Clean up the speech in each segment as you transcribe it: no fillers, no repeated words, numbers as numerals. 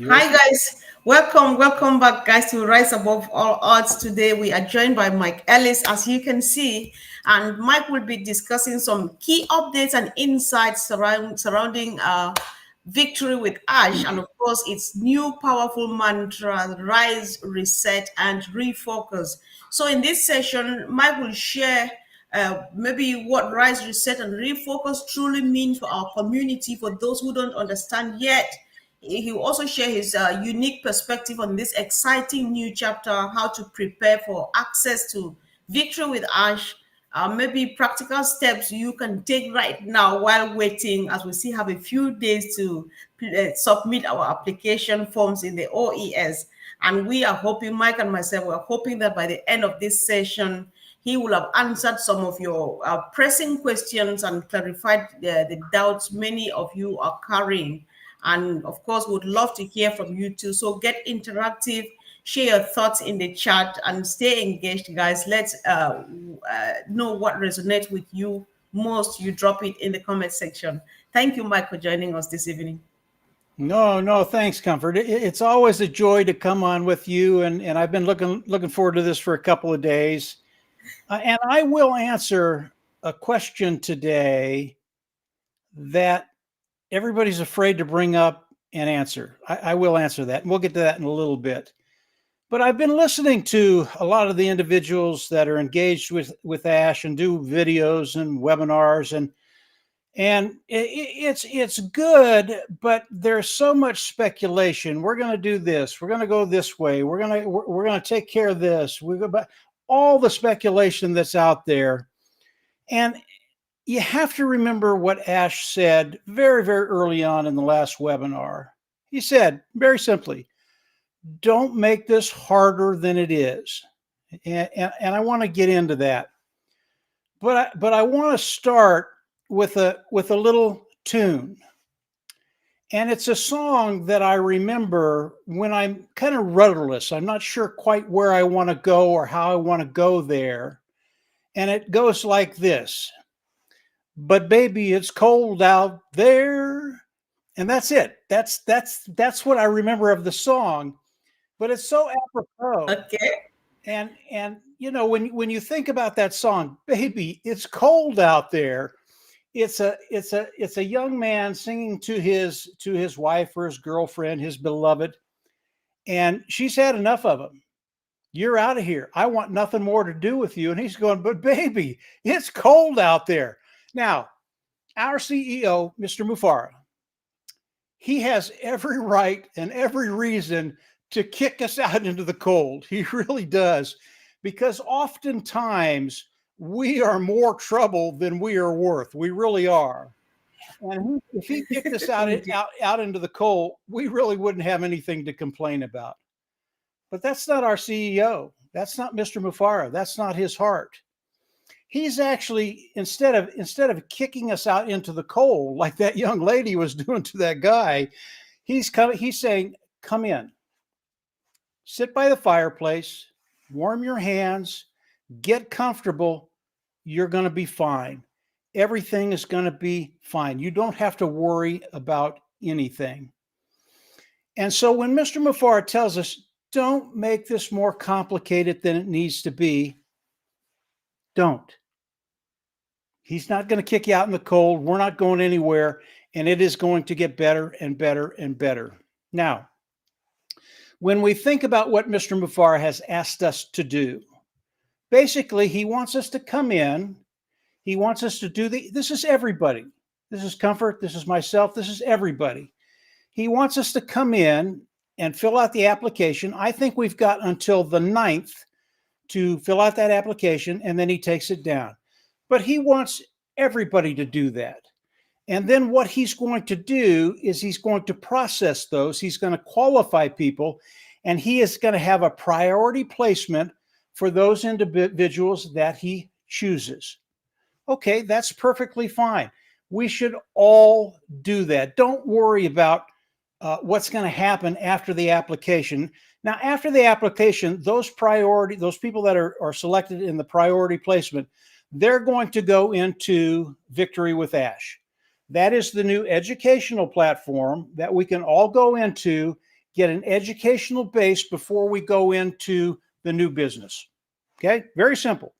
Hi guys, welcome back guys to Rise Above All Odds. Today we are joined by Mike Ellis, as you can see, and Mike will be discussing some key updates and insights surrounding Victory with Ash, and of course its new powerful mantra: Rise, Reset, and Refocus. So in this session, Mike will share maybe what Rise, Reset, and Refocus truly mean for our community, for those who don't understand yet. He will also share his unique perspective on this exciting new chapter, how to prepare for access to Victory with Ash, maybe practical steps you can take right now while waiting, as we still have a few days to submit our application forms in the OES. And we are hoping, Mike and myself, we're hoping that by the end of this session, he will have answered some of your pressing questions and clarified the doubts many of you are carrying. And of course, would love to hear from you too. So get interactive, share your thoughts in the chat, and stay engaged, guys. Let's know what resonates with you most. You drop it in the comment section. Thank you, Mike, for joining us this evening. No, thanks, Comfort. It's always a joy to come on with you, and I've been looking forward to this for a couple of days. And I will answer a question today that everybody's afraid to bring up and answer. I will answer that, and we'll get to that in a little bit. But I've been listening to a lot of the individuals that are engaged with Ash and do videos and webinars, and it's good, but there's so much speculation. We're going to do this. We're going to go this way. We're going to take care of this. We go back. All the speculation that's out there, and you have to remember what Ash said very, very early on in the last webinar. He said, very simply, don't make this harder than it is. And I want to get into that. But I want to start with a little tune. And it's a song that I remember when I'm kind of rudderless. I'm not sure quite where I want to go or how I want to go there. And it goes like this. But baby, it's cold out there. And that's it. That's what I remember of the song. But it's so apropos. Okay. And you know, when you think about that song, baby, it's cold out there. It's a young man singing to his wife or his girlfriend, his beloved, and she's had enough of him. You're out of here. I want nothing more to do with you. And he's going, but baby, it's cold out there. Now, our CEO, Mr. Mufara, he has every right and every reason to kick us out into the cold. He really does, because oftentimes we are more trouble than we are worth. We really are. And if he kicked us out into the cold, we really wouldn't have anything to complain about. But that's not our CEO. That's not Mr. Mufara. That's not his heart. He's actually, instead of kicking us out into the cold like that young lady was doing to that guy, he's saying, come in, sit by the fireplace, warm your hands, get comfortable. You're going to be fine. Everything is going to be fine. You don't have to worry about anything. And so when Mr. Mufara tells us, don't make this more complicated than it needs to be, don't. He's not going to kick you out in the cold. We're not going anywhere, and it is going to get better and better and better. Now, when we think about what Mr. Mufara has asked us to do, basically, he wants us to come in. He wants us to do this is everybody. This is Comfort. This is myself. This is everybody. He wants us to come in and fill out the application. I think we've got until the 9th to fill out that application, and then he takes it down. But he wants everybody to do that. And then what he's going to do is he's going to process those. He's going to qualify people, and he is going to have a priority placement for those individuals that he chooses. Okay, that's perfectly fine. We should all do that. Don't worry about what's going to happen after the application. Now, after the application, those people that are selected in the priority placement, they're going to go into Victory with Ash. That is the new educational platform that we can all go into, get an educational base before we go into the new business. Okay, very simple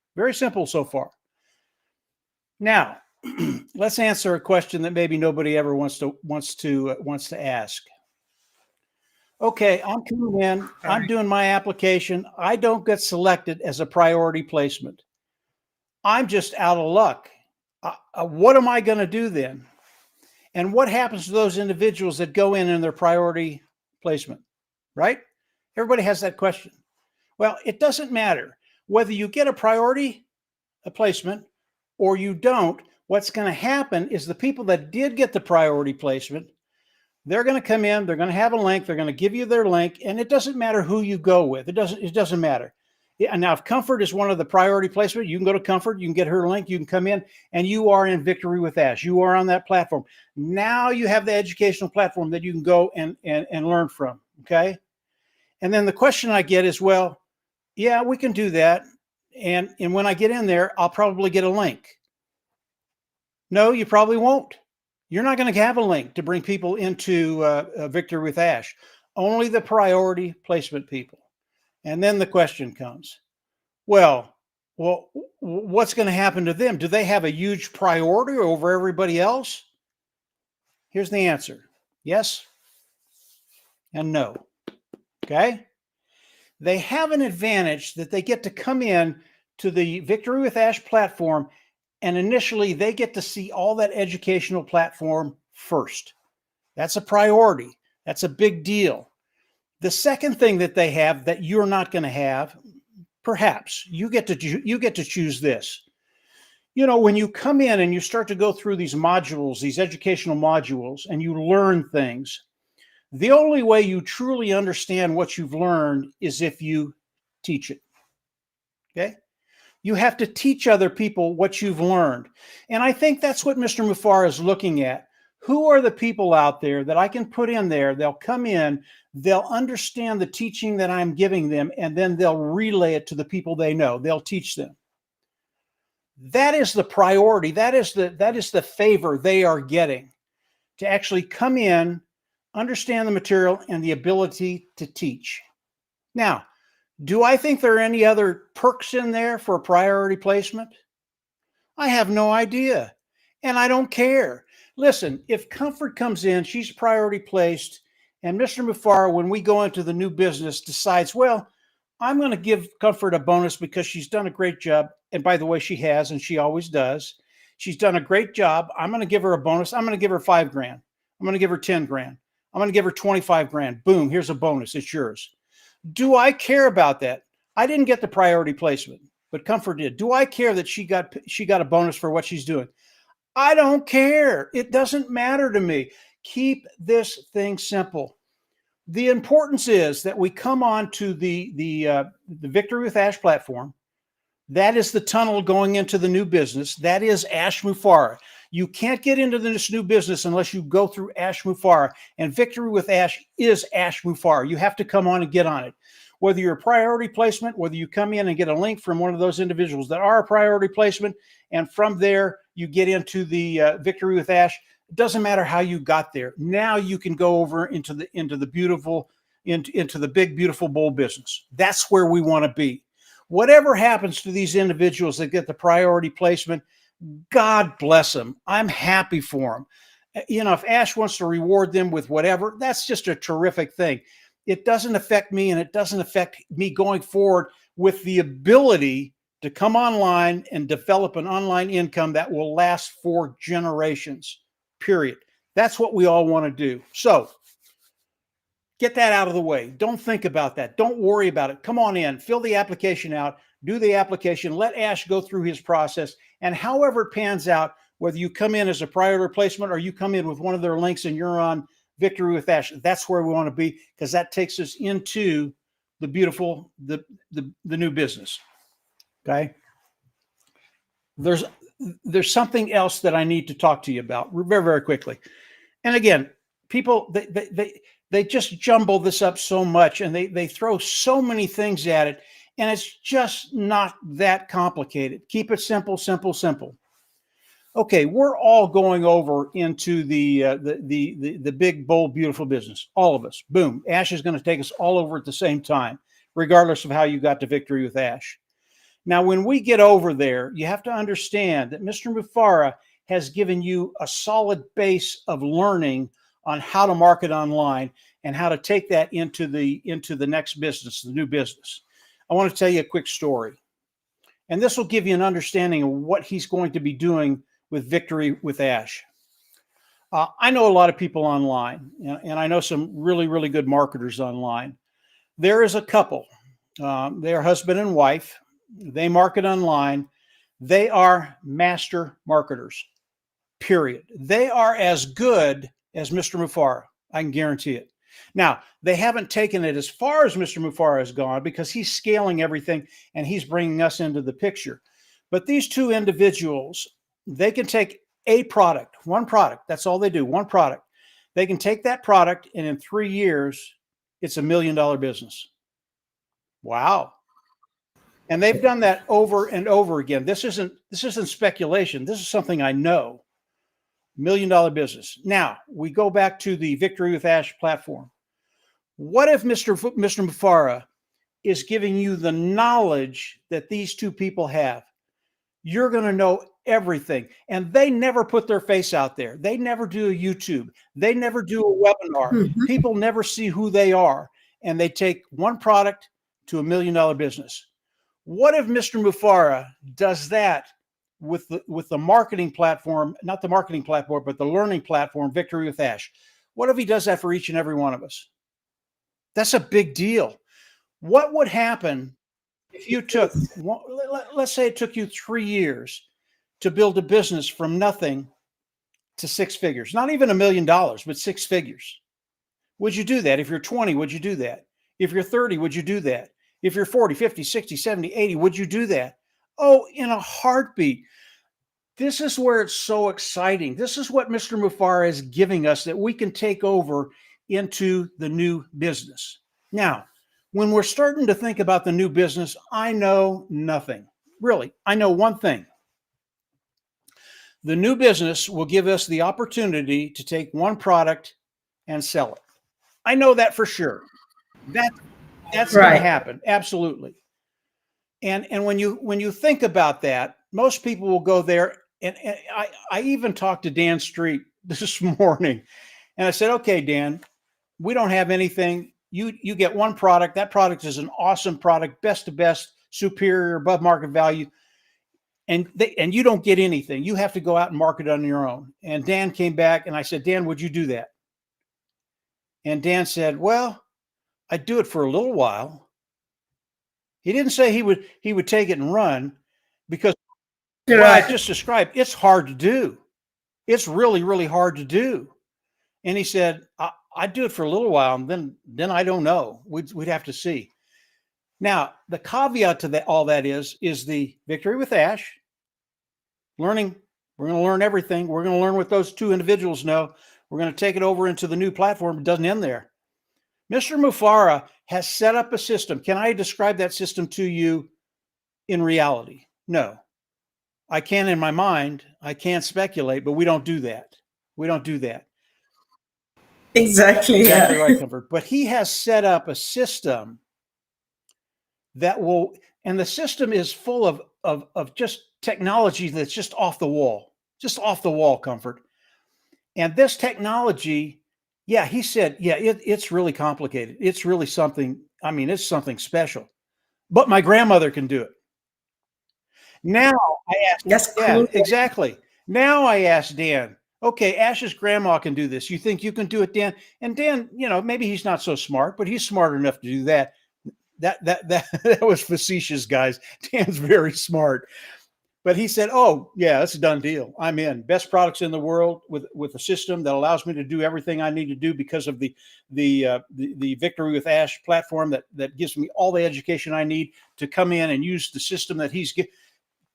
so far. Now, let's answer a question that maybe nobody ever wants to ask. Okay, I'm coming in, I'm doing my application. I don't get selected as a priority placement. I'm just out of luck. What am I going to do then? And what happens to those individuals that go in their priority placement, right? Everybody has that question. Well, it doesn't matter whether you get a priority placement or you don't. What's going to happen is the people that did get the priority placement, they're going to come in, they're going to have a link, they're going to give you their link, and it doesn't matter who you go with. It doesn't matter. Yeah, now, if Comfort is one of the priority placement, you can go to Comfort, you can get her link, you can come in, and you are in Victory with Ash. You are on that platform. Now you have the educational platform that you can go and learn from, okay? And then the question I get is, well, yeah, we can do that. And when I get in there, I'll probably get a link. No, you probably won't. You're not going to have a link to bring people into Victory with Ash. Only the priority placement people. And then the question comes, well, what's going to happen to them? Do they have a huge priority over everybody else? Here's the answer. Yes and no. Okay? They have an advantage that they get to come in to the Victory with Ash platform, and initially they get to see all that educational platform first. That's a priority. That's a big deal. The second thing that they have that you're not going to have, perhaps, you get to choose this. You know, when you come in and you start to go through these modules, these educational modules, and you learn things, the only way you truly understand what you've learned is if you teach it. Okay? You have to teach other people what you've learned. And I think that's what Mr. Mufar is looking at. Who are the people out there that I can put in there? They'll come in, they'll understand the teaching that I'm giving them, and then they'll relay it to the people they know. They'll teach them. That is the priority. That is the favor they are getting, to actually come in, understand the material, and the ability to teach. Now, do I think there are any other perks in there for a priority placement? I have no idea, and I don't care. Listen, if Comfort comes in, she's priority placed, and Mr. Mufar, when we go into the new business, decides, well, I'm going to give Comfort a bonus because she's done a great job. And by the way, she has, and she always does. She's done a great job. I'm going to give her a bonus. I'm going to give her $5 grand. I'm going to give her 10 grand. I'm going to give her 25 grand. Boom, here's a bonus. It's yours. Do I care about that? I didn't get the priority placement, but Comfort did. Do I care that she got a bonus for what she's doing? I don't care. It doesn't matter to me. Keep this thing simple. The importance is that we come on to the Victory with Ash platform. That is the tunnel going into the new business. That is Ash Mufar. You can't get into this new business unless you go through Ash Mufar. And Victory with Ash is Ash Mufar. You have to come on and get on it. Whether you're a priority placement, whether you come in and get a link from one of those individuals that are a priority placement, and from there you get into the Victory with Ash. It doesn't matter how you got there. Now you can go over into the big, beautiful, bold business. That's where we want to be. Whatever happens to these individuals that get the priority placement, God bless them. I'm happy for them. You know, if Ash wants to reward them with whatever, that's just a terrific thing. It doesn't affect me, and it doesn't affect me going forward with the ability to come online and develop an online income that will last for generations, period. That's what we all want to do. So get that out of the way. Don't think about that. Don't worry about it. Come on in, fill the application out, do the application, let Ash go through his process, and however it pans out, whether you come in as a priority placement or you come in with one of their links and you're on Victory with Ash, that's where we want to be, because that takes us into the beautiful, the new business. Okay. There's something else that I need to talk to you about very, very quickly. And again, people, they just jumble this up so much, and they throw so many things at it, and it's just not that complicated. Keep it simple, simple, simple. Okay, we're all going over into the big, bold, beautiful business. All of us. Boom. Ash is going to take us all over at the same time, regardless of how you got to Victory with Ash. Now, when we get over there, you have to understand that Mr. Mufara has given you a solid base of learning on how to market online and how to take that into the next business, the new business. I want to tell you a quick story, and this will give you an understanding of what he's going to be doing with Victory with Ash. I know a lot of people online, and I know some really, really good marketers online. There is a couple, they're husband and wife. They market online. They are master marketers, period. They are as good as Mr. Mufara. I can guarantee it. Now, they haven't taken it as far as Mr. Mufara has gone because he's scaling everything and he's bringing us into the picture. But these two individuals, they can take a product, one product. That's all they do, one product. They can take that product and in 3 years, it's $1 million business. Wow. And they've done that over and over again. This isn't speculation. This is something I know. $1 million business. Now, we go back to the Victory with Ash platform. What if Mr. Mufara is giving you the knowledge that these two people have? You're going to know everything. And they never put their face out there. They never do a YouTube. They never do a webinar. Mm-hmm. People never see who they are. And they take one product to $1 million business. What if Mr. Mufara does that with the marketing platform, not the marketing platform, but the learning platform, Victory with Ash? What if he does that for each and every one of us? That's a big deal. What would happen if you took, let's say it took you 3 years to build a business from nothing to 6 figures, not even $1 million, but 6 figures? Would you do that? If you're 20, would you do that? If you're 30, would you do that? If you're 40, 50, 60, 70, 80, would you do that? Oh, in a heartbeat. This is where it's so exciting. This is what Mr. Mufara is giving us that we can take over into the new business. Now, when we're starting to think about the new business, I know nothing. Really, I know one thing. The new business will give us the opportunity to take one product and sell it. I know that for sure. That's Right. going to happen. Absolutely. And when you think about that, most people will go there. And I even talked to Dan Street this morning, and I said, okay, Dan, we don't have anything. You get one product. That product is an awesome product, best to best, superior, above market value. And you don't get anything. You have to go out and market on your own. And Dan came back and I said, Dan, would you do that? And Dan said, well, I'd do it for a little while. He didn't say he would take it and run, because what I just described, it's hard to do. It's really, really hard to do. And he said, I'd do it for a little while, and then I don't know. We'd have to see. Now, the caveat to all that is the Victory with Ash. Learning, we're going to learn everything. We're going to learn what those two individuals know. We're going to take it over into the new platform. It doesn't end there. Mr. Mufara has set up a system. Can I describe that system to you in reality? No. I can in my mind. I can't speculate, but we don't do that. We don't do that. Exactly right, Comfort. But he has set up a system that will, and the system is full of just technology that's just off the wall, Comfort. And this technology, yeah, he said, yeah, it's really complicated. It's really something. I mean, it's something special. But my grandmother can do it. Now I asked, That's cool. yeah, exactly. Now I asked Dan, okay, Ash's grandma can do this. You think you can do it, Dan? And Dan, maybe he's not so smart, but he's smart enough to do that. That was facetious, guys. Dan's very smart. But he said, oh, yeah, that's a done deal. I'm in. Best products in the world with a system that allows me to do everything I need to do because of the Victory with Ash platform that gives me all the education I need to come in and use the system that he's given.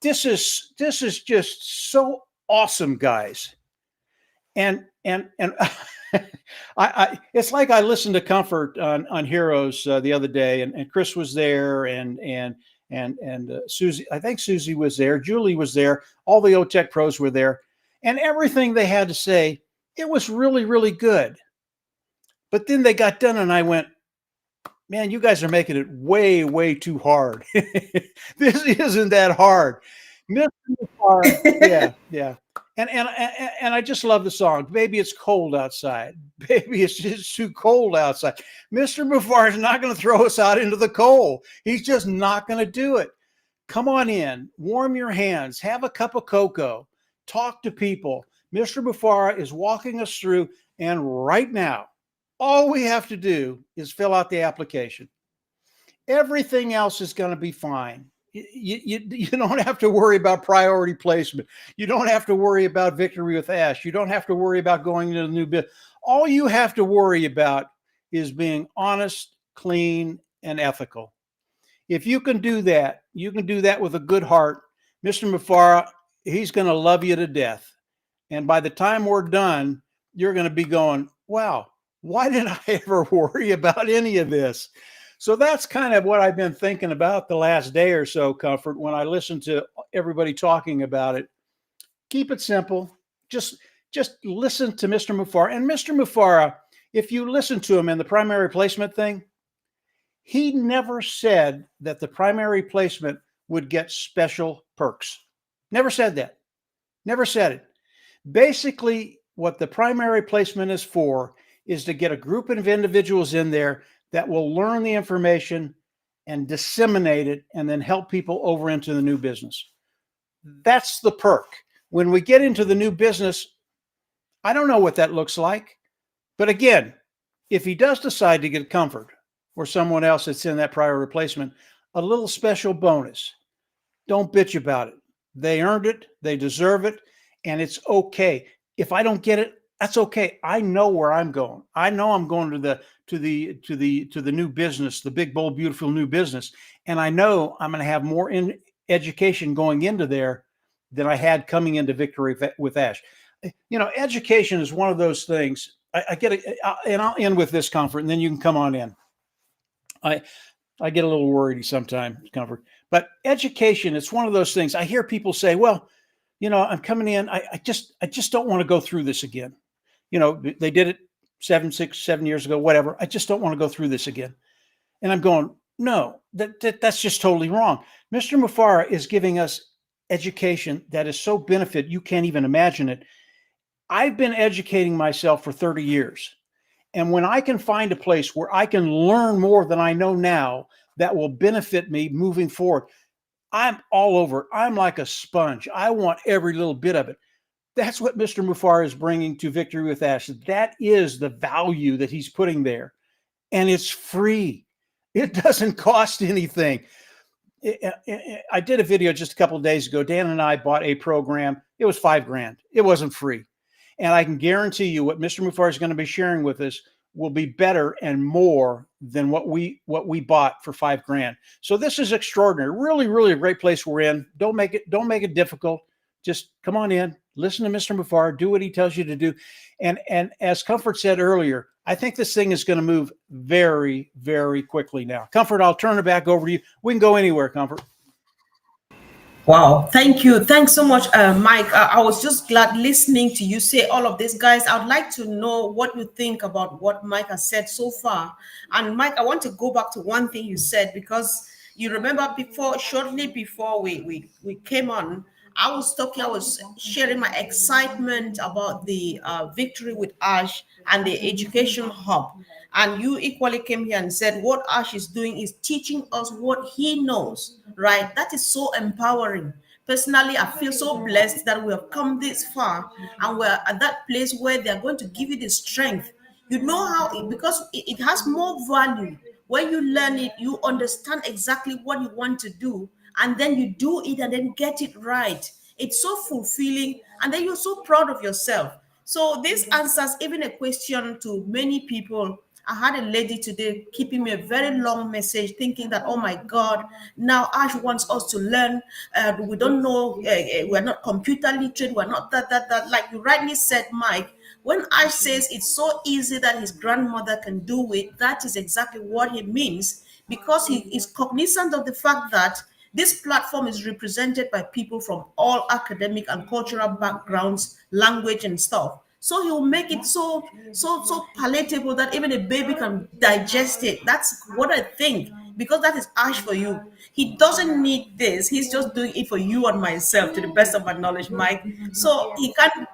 This is just so awesome, guys. And I it's like I listened to Comfort on Heroes the other day, and Chris was there, and and Susie. I think Susie was there. Julie was there. All the OTech pros were there, and everything they had to say, it was really, really good. But then they got done, and I went, man, you guys are making it way, way too hard. This isn't that hard. Mr. Mufara, yeah, yeah. And I just love the song. Baby, it's cold outside. Baby, it's just too cold outside. Mr. Mufara is not going to throw us out into the cold. He's just not going to do it. Come on in, warm your hands, have a cup of cocoa, talk to people. Mr. Mufara is walking us through, and right now, all we have to do is fill out the application. Everything else is going to be fine. You don't have to worry about priority placement. You don't have to worry about Victory with Ash. You don't have to worry about going into the new business. All you have to worry about is being honest, clean, and ethical. If you can do that, you can do that with a good heart. Mr. Mufara, he's going to love you to death. And by the time we're done, you're going to be going, wow, why did I ever worry about any of this? So that's kind of what I've been thinking about the last day or so, Comfort, when I listen to everybody talking about it. Keep it simple. Just listen to Mr. Mufara. And Mr. Mufara, if you listen to him in the primary placement thing, he never said that the primary placement would get special perks. Never said that. Never said it. Basically, what the primary placement is for is to get a group of individuals in there that will learn the information and disseminate it and then help people over into the new business. That's the perk. When we get into the new business, I don't know what that looks like. But again, if he does decide to get Comfort or someone else that's in that prior replacement, a little special bonus. Don't bitch about it. They earned it. They deserve it. And it's okay. If I don't get it, that's okay. I know where I'm going. I know I'm going to the new business, the big, bold, beautiful new business. And I know I'm going to have more education going into there than I had coming into Victory with Ash. You know, education is one of those things. I get it, and I'll end with this, Comfort, and then you can come on in. I get a little worried sometimes, Comfort, but education, it's one of those things. I hear people say, well, you know, I'm coming in. I just don't want to go through this again. You know, they did it 7 years ago, whatever. I just don't want to go through this again. And I'm going, no, that's just totally wrong. Mr. Mufara is giving us education that is so benefit, you can't even imagine it. I've been educating myself for 30 years. And when I can find a place where I can learn more than I know now that will benefit me moving forward, I'm all over. I'm like a sponge. I want every little bit of it. That's what Mr. Mufara is bringing to Victory with Ash. That is the value that he's putting there. And it's free. It doesn't cost anything. I did a video just a couple of days ago. Dan and I bought a program. It was $5,000. It wasn't free. And I can guarantee you what Mr. Mufara is going to be sharing with us will be better and more than what we bought for $5,000. So this is extraordinary. Really, really a great place we're in. Don't make it difficult. Just come on in, listen to Mr. Mufara, do what he tells you to do. And as Comfort said earlier, I think this thing is going to move very, very quickly now. Comfort, I'll turn it back over to you. We can go anywhere, Comfort. Wow, thank you. Thanks so much, Mike. I was just glad listening to you say all of this, guys. I'd like to know what you think about what Mike has said so far. And Mike, I want to go back to one thing you said, because you remember shortly before we came on, I was sharing my excitement about the Victory with Ash and the Education Hub. And you equally came here and said what Ash is doing is teaching us what he knows, right? That is so empowering. Personally, I feel so blessed that we have come this far and we're at that place where they're going to give you the strength. You know how, because it has more value. When you learn it, you understand exactly what you want to do, and then you do it and then get it right. It's so fulfilling, and then you're so proud of yourself. So this answers even a question to many people. I had a lady today keeping me a very long message thinking that, oh my God, now Ash wants us to learn. We don't know, we're not computer literate, we're not that. Like you rightly said, Mike, when Ash says it's so easy that his grandmother can do it, that is exactly what he means, because he is cognizant of the fact that This platform is represented by people from all academic and cultural backgrounds, language, and stuff. So he will make it so palatable that even a baby can digest it. That's what I think, because that is Ash for you. He doesn't need this. He's just doing it for you and myself, to the best of my knowledge, Mike. So he can't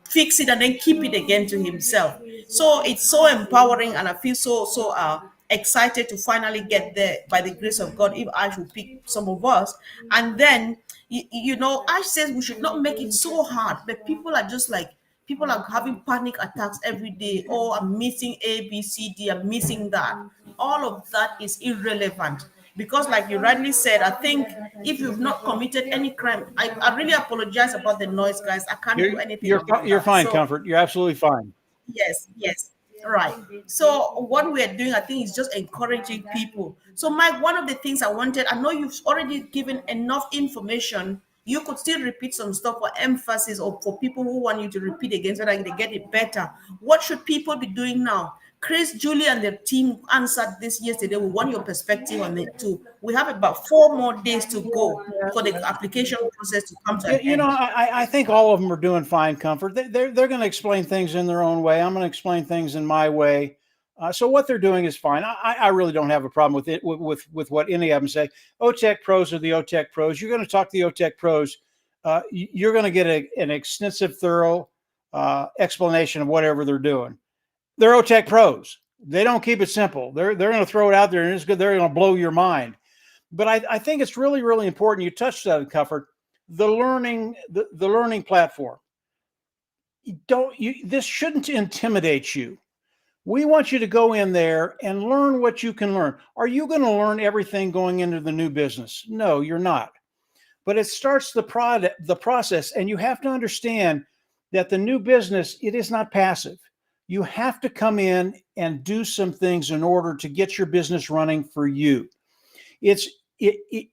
fix it and then keep it again to himself. So it's so empowering, and I feel so excited to finally get there by the grace of God. If Ash will pick some of us, and then Ash says we should not make it so hard, but people are just like, people are having panic attacks every day. Oh, I'm missing A, B, C, D, I'm missing that. All of that is irrelevant, because like you rightly said, I think if you've not committed any crime, I really apologize about the noise, guys. I can't do anything about You're that. fine, So Comfort. You're absolutely fine. yes, yes. Right. So what we are doing, I think, is just encouraging people. So Mike, one of the things I wanted, I know you've already given enough information. You could still repeat some stuff for emphasis, or for people who want you to repeat again so that they get it better. What should people be doing now? Chris, Julie, and the team answered this yesterday. We want your perspective on it too. We have about 4 more days to go for the application process to come to an You know, end. I think all of them are doing fine, Comfort. They're going to explain things in their own way. I'm going to explain things in my way. So what they're doing is fine. I really don't have a problem with it, with what any of them say. OTEC pros are the OTEC pros. You're going to talk to the OTEC pros. You're going to get an extensive, thorough explanation of whatever they're doing. They're OTEC pros. They don't keep it simple. They're going to throw it out there, and it's good. They're going to blow your mind. But I think it's really, really important. You touched on it, Comfort. The learning platform. This shouldn't intimidate you. We want you to go in there and learn what you can learn. Are you going to learn everything going into the new business? No, you're not. But it starts the process, and you have to understand that the new business, it is not passive. You have to come in and do some things in order to get your business running for you. It's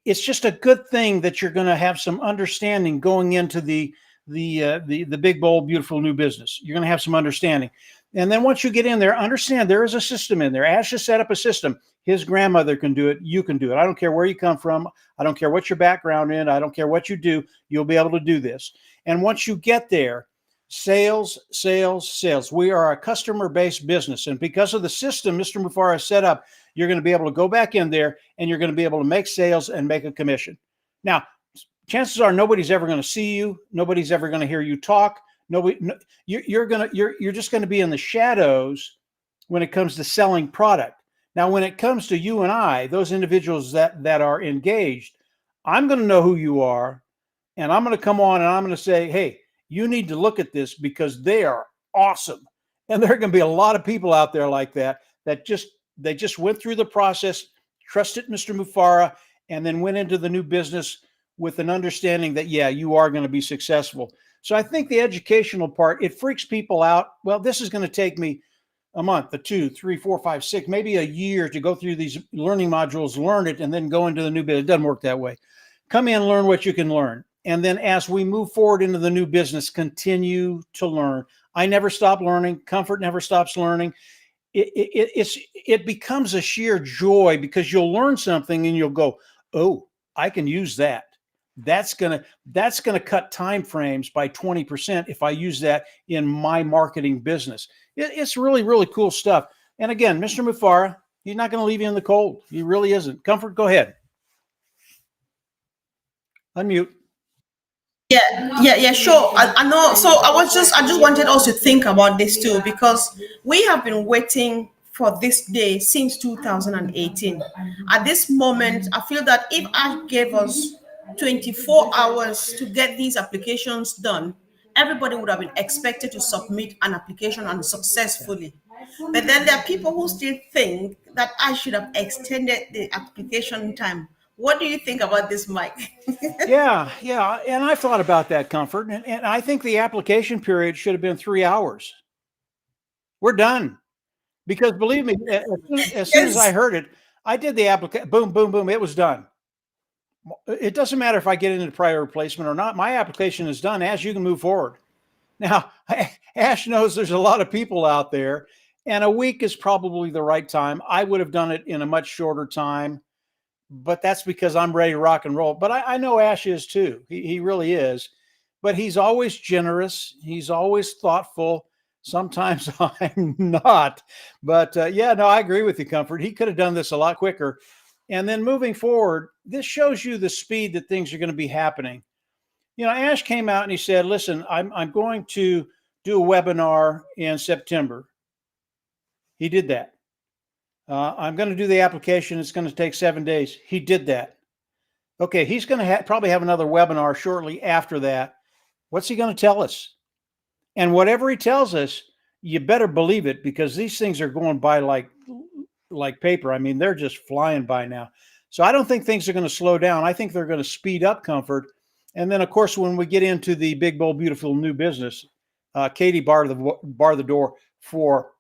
just a good thing that you're going to have some understanding going into the big, bold, beautiful new business. You're going to have some understanding. And then once you get in there, understand there is a system in there. Ash has set up a system. His grandmother can do it. You can do it. I don't care where you come from. I don't care what your background is. I don't care what you do. You'll be able to do this. And once you get there, sales, sales, sales. We are a customer-based business. And because of the system Mr. Mufara has set up, you're going to be able to go back in there and you're going to be able to make sales and make a commission. Now, chances are nobody's ever going to see you. Nobody's ever going to hear you talk. You're just going to be in the shadows when it comes to selling product. Now, when it comes to you and I, those individuals that are engaged, I'm going to know who you are, and I'm going to come on and I'm going to say, hey, you need to look at this because they are awesome. And there are going to be a lot of people out there like that they just went through the process, trusted Mr. Mufara, and then went into the new business with an understanding that, yeah, you are going to be successful. So I think the educational part, it freaks people out. Well, this is going to take me a month, 2, 3, 4, 5, 6, maybe a year to go through these learning modules, learn it, and then go into the new business. It doesn't work that way. Come in, learn what you can learn. And then as we move forward into the new business, continue to learn. I never stop learning. Comfort never stops learning. It becomes a sheer joy because you'll learn something and you'll go, oh, I can use that. That's gonna cut time frames by 20% if I use that in my marketing business. It's really, really cool stuff. And again, Mr. Mufara, he's not going to leave you in the cold. He really isn't. Comfort, go ahead. Unmute. Yeah, sure. I know. So I just wanted us to think about this too, because we have been waiting for this day since 2018. At this moment, I feel that if Ash gave us 24 hours to get these applications done, everybody would have been expected to submit an application and successfully. But then there are people who still think that I should have extended the application time. What do you think about this, Mike? Yeah. And I thought about that, Comfort. And I think the application period should have been 3 hours. We're done. Because believe me, as soon as I heard it, I did the application. Boom, boom, boom. It was done. It doesn't matter if I get into prior replacement or not. My application is done. Ash, you can move forward. Now, Ash knows there's a lot of people out there, and a week is probably the right time. I would have done it in a much shorter time, but that's because I'm ready to rock and roll. But I know Ash is too. He really is. But he's always generous. He's always thoughtful. Sometimes I'm not. But yeah, no, I agree with you, Comfort. He could have done this a lot quicker. And then moving forward, this shows you the speed that things are going to be happening. You know, Ash came out and he said, listen, I'm going to do a webinar in September. He did that. I'm going to do the application. It's going to take 7 days. He did that. Okay, he's going to probably have another webinar shortly after that. What's he going to tell us? And whatever he tells us, you better believe it, because these things are going by like paper. I mean, they're just flying by now. So I don't think things are going to slow down. I think they're going to speed up, Comfort. And then, of course, when we get into the big, bold, beautiful new business, Katie bar the door for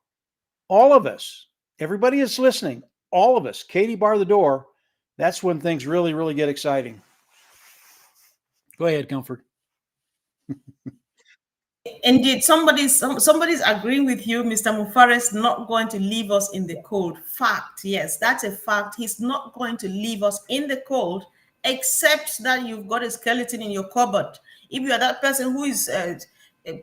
all of us. Everybody is listening. All of us. Katie bar the door. That's when things really, really get exciting. Go ahead, Comfort. Indeed, somebody's agreeing with you. Mr. Mufare is not going to leave us in the cold. Fact, yes, that's a fact. He's not going to leave us in the cold, except that you've got a skeleton in your cupboard. If you are that person who is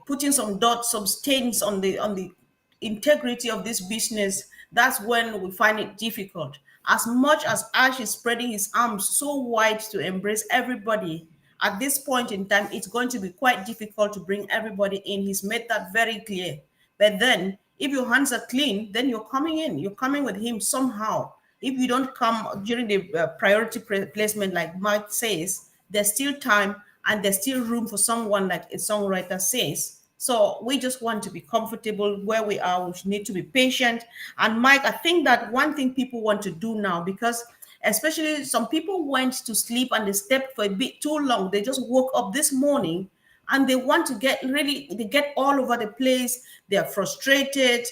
putting some dots, some stains on the integrity of this business, that's when we find it difficult. As much as Ash is spreading his arms so wide to embrace everybody, at this point in time, it's going to be quite difficult to bring everybody in. He's made that very clear. But then, if your hands are clean, then you're coming in. You're coming with him somehow. If you don't come during the priority placement, like Mike says, there's still time and there's still room for someone, like a songwriter says. So we just want to be comfortable where we are. We need to be patient. And Mike, I think that one thing people want to do now, because especially some people went to sleep and they slept for a bit too long. They just woke up this morning and they want to they get all over the place. They are frustrated.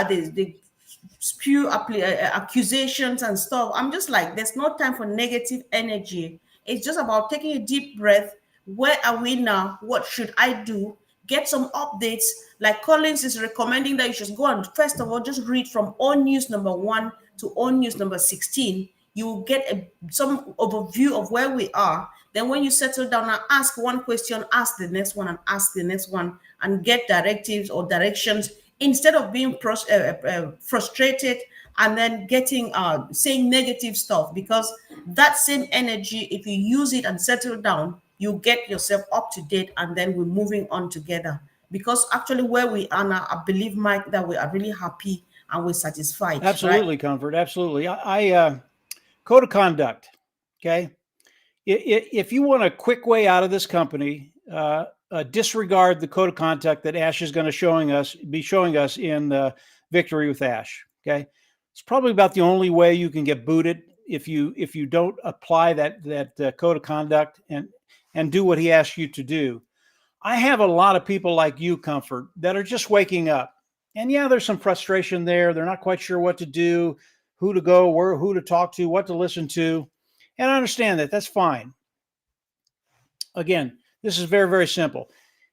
They spew accusations and stuff. I'm just like, there's no time for negative energy. It's just about taking a deep breath. Where are we now? What should I do? Get some updates. Like Collins is recommending that you should go and first of all just read from All News number 1 to All News number 16. You will get some overview of where we are. Then when you settle down and ask one question, ask the next one and ask the next one, and get directives or directions instead of being frustrated and then getting saying negative stuff. Because that same energy, if you use it and settle down, you get yourself up to date, and then we're moving on together. Because actually where we are now, I believe, Mike, that we are really happy and we're satisfied. Absolutely, right? Comfort. Absolutely. I code of conduct. Okay. If you want a quick way out of this company, disregard the code of conduct that Ash is going to be showing us in Victory with Ash. Okay. It's probably about the only way you can get booted if you don't apply that code of conduct and do what he asks you to do. I have a lot of people like you, Comfort, that are just waking up. And yeah, there's some frustration there. They're not quite sure what to do, who to go, who to talk to, what to listen to. And I understand that. That's fine. Again, this is very, very simple.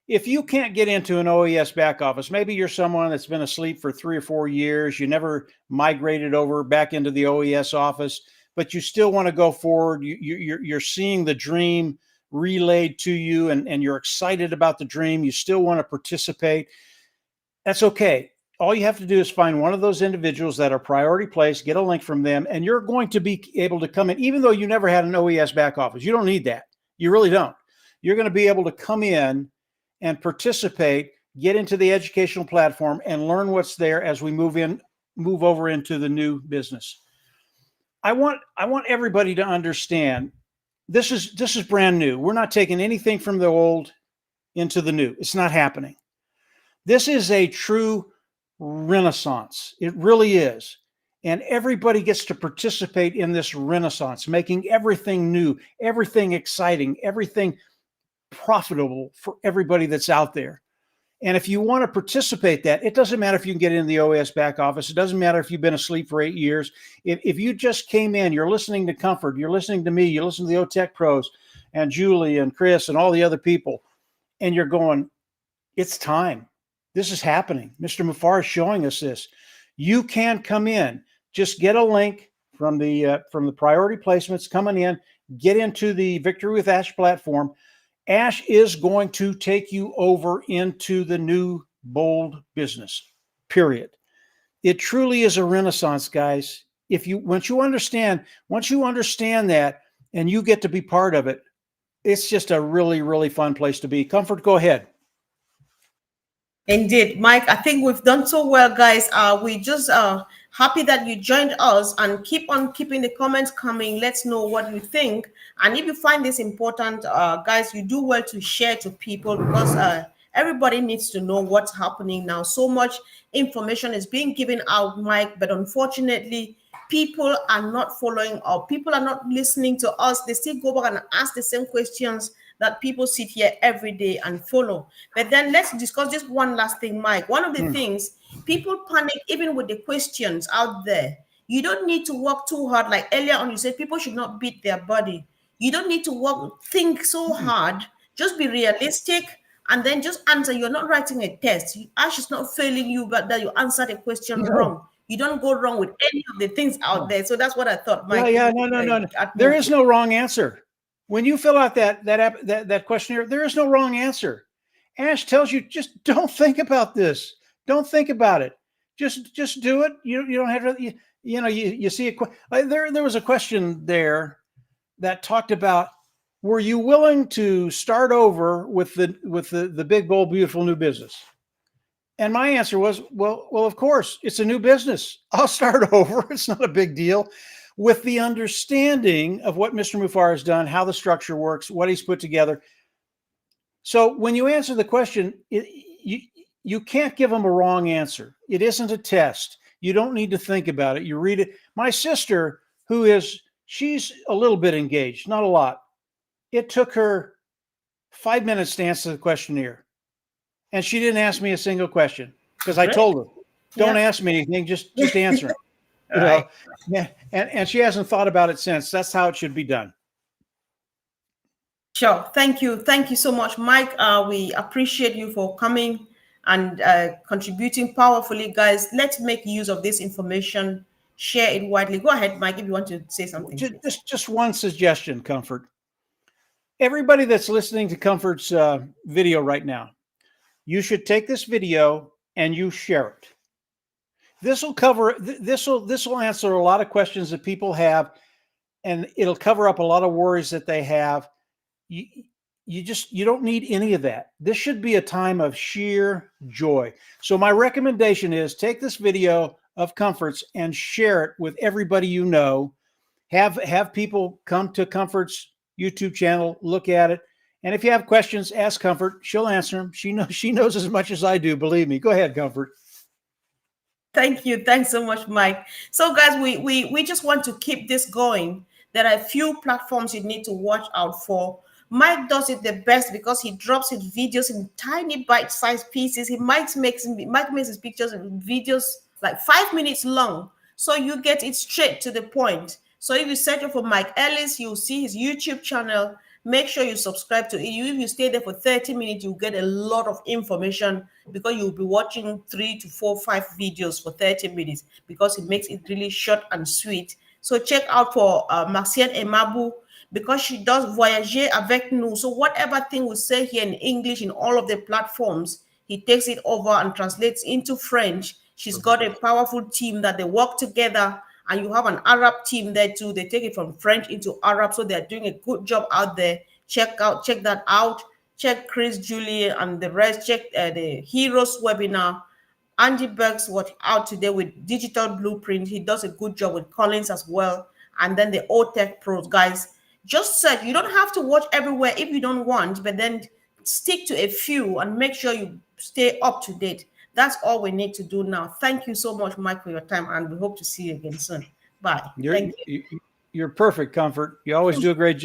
If you can't get into an OES back office, maybe you're someone that's been asleep for 3 or 4 years, you never migrated over back into the OES office, but you still want to go forward. You're seeing the dream relayed to you, and you're excited about the dream. You still want to participate. That's okay. All you have to do is find one of those individuals that are priority placed, get a link from them, and you're going to be able to come in, even though you never had an OES back office. You don't need that. You really don't. You're going to be able to come in and participate, get into the educational platform, and learn what's there as we move over into the new business. I want everybody to understand this is brand new. We're not taking anything from the old into the new. It's not happening. This is a true renaissance. It really is. And everybody gets to participate in this renaissance, making everything new, everything exciting, everything profitable for everybody that's out there. And if you want to participate that, it doesn't matter if you can get in the OAS back office. It doesn't matter if you've been asleep for 8 years. If you just came in, you're listening to Comfort, you're listening to me, you listen to the OTech pros and Julie and Chris and all the other people, and you're going, it's time. This is happening. Mr. Mufar is showing us this. You can come in. Just get a link, from the priority placements coming in. Get into the Victory with Ash platform. Ash is going to take you over into the new bold business, period. It truly is a renaissance, guys. Once you understand that and you get to be part of it, it's just a really, really fun place to be. Comfort, go ahead. Indeed, Mike, I think we've done so well, guys. We just happy that you joined us, and keep on keeping the comments coming. Let's know what you think. And if you find this important, guys, you do well to share to people, because everybody needs to know what's happening now. So much information is being given out, Mike, but unfortunately, people are not following up. People are not listening to us. They still go back and ask the same questions that people sit here every day and follow. But then let's discuss just one last thing, Mike. One of the things, people panic even with the questions out there. You don't need to work too hard. Like earlier on, you said people should not beat their body. You don't need to think so hard. Just be realistic and then just answer. You're not writing a test. Ash is not failing you, but that you answer the question wrong. You don't go wrong with any of the things out there. So that's what I thought, Mike. No. There is no wrong answer. When you fill out that questionnaire, there is no wrong answer. Ash tells you, just don't think about this. Don't think about it. Just do it. You don't have to. You see there was a question there that talked about, were you willing to start over with the big, bold, beautiful new business? And my answer was, well, of course, it's a new business. I'll start over. It's not a big deal. With the understanding of what Mr. Mufar has done, how the structure works, what he's put together. So when you answer the question, you can't give them a wrong answer. It isn't a test. You don't need to think about it. You read it. My sister, she's a little bit engaged, not a lot. It took her 5 minutes to answer the questionnaire. And she didn't ask me a single question, because I told her, don't ask me anything, just answer it. Right. Yeah, and she hasn't thought about it since. That's how it should be done. Sure. Thank you so much, Mike. We appreciate you for coming and contributing powerfully, guys. Let's make use of this information. Share it widely. Go ahead, Mike, if you want to say something. Just one suggestion, Comfort. Everybody that's listening to Comfort's video right now, you should take this video and you share it. This will answer a lot of questions that people have, and it'll cover up a lot of worries that they have. You don't need any of that. This should be a time of sheer joy. So my recommendation is, take this video of Comfort's and share it with everybody you know. Have people come to Comfort's YouTube channel, look at it. And if you have questions, ask Comfort. She'll answer them. She knows as much as I do, believe me. Go ahead, Comfort. Thank you. Thanks so much, Mike. So guys, we just want to keep this going. There are a few platforms you need to watch out for. Mike does it the best because he drops his videos in tiny bite-sized pieces. Mike makes his pictures and videos like 5 minutes long. So you get it straight to the point. So if you search for Mike Ellis, you'll see his YouTube channel. Make sure you subscribe to it. If you stay there for 30 minutes, you'll get a lot of information, because you'll be watching 3 to 4, 5 videos for 30 minutes, because it makes it really short and sweet. So check out for Marcienne Emabu, because she does Voyager avec nous. So whatever thing we say here in English in all of the platforms, he takes it over and translates into French. She's got a powerful team that they work together. And you have an Arab team there too. They take it from French into Arab. So they're doing a good job out there. Check that out. Check Chris, Julie, and the rest. Check the Heroes webinar. Andy Berg's out today with Digital Blueprint. He does a good job with Collins as well. And then the OTech Pros, guys. Just search. You don't have to watch everywhere if you don't want, but then stick to a few and make sure you stay up to date. That's all we need to do now. Thank you so much, Mike, for your time, and we hope to see you again soon. Bye. Thank you. You're perfect, Comfort. You always do a great job.